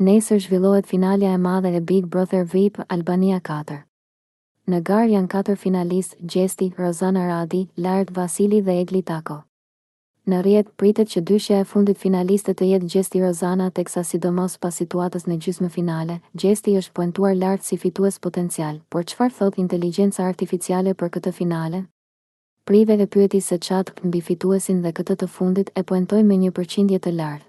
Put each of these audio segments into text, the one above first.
Nesër zhvillohet finalja e madhe e Big Brother VIP Albania 4. Në garë janë 4 finalistë: Gjesti, Rozana Radi, Lart Vasili dhe Egli Tako. Në rrjet pritet që dyshja e fundit finaliste të jetë Gjesti Rozana, teksa sidomos pas situatës në gjysmëfinale, Gjesti është pointuar lart si fitues potencial, por çfarë thot inteligjenca artificiale për këtë finale? Prive e pyeti se çat mbi fituesin dhe këtë të fundit e pointoi me një përqindje të lartë.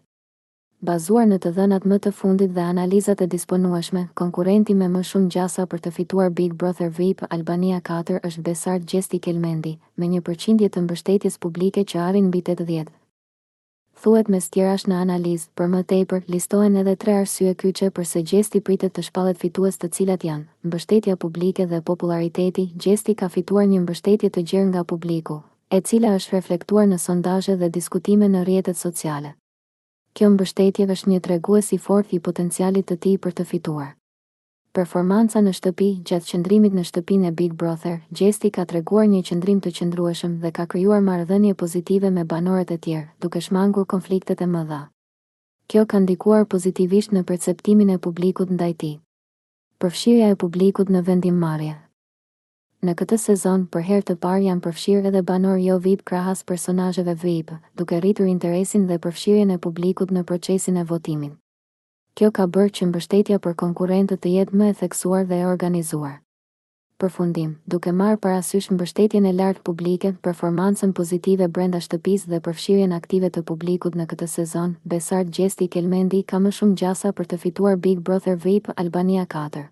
Bazuar në të dhënat më të fundit dhe analizat e disponueshme, konkurrenti me më shumë gjasa për të fituar Big Brother VIP Albania 4 është Besart Gjesti Kelmendi, me një përqindje të mbështetjes publike që arrin mbi 80. Thuhet mes tjerash në analizë, për më tepër, listohen edhe 3 arsye kyçe përse Gjesti pritet të shpallet fitues, të cilat janë: mbështetja publike dhe populariteti. Gjesti ka fituar një mbështetje të gjerë nga publiku, e cila është reflektuar në sondazhe dhe diskutime në rrjetet sociale. Kjo mbështetje është një tregues i fortë i potencialit të tij për të fituar. Performanca në shtëpi. Gjatë qëndrimit në shtëpinë e Big Brother, Gjesti ka treguar një qëndrim të qëndrueshëm dhe ka krijuar marrëdhënie pozitive me banorët e tjerë, duke shmangur konfliktet e mëdha. Kjo ka ndikuar pozitivisht në perceptimin e publikut ndaj tij. Përfshirja e publikut në vendimmarrje. Në këtë sezon, për herë të parë janë përfshirë edhe banor jo VIP krahas personazheve VIP, duke rritur interesin dhe përfshirjen e publikut në procesin e votimit. Kjo ka bërë që mbështetja për konkurrentët të jetë më e theksuar dhe e organizuar. Përfundim, duke marrë parasysh mbështetjen e lartë publike, performancën pozitive brenda shtëpisë dhe përfshirjen aktive të publikut në këtë sezon, Besart Gjesti Kelmendi ka më shumë gjasa për të fituar Big Brother VIP Albania 4.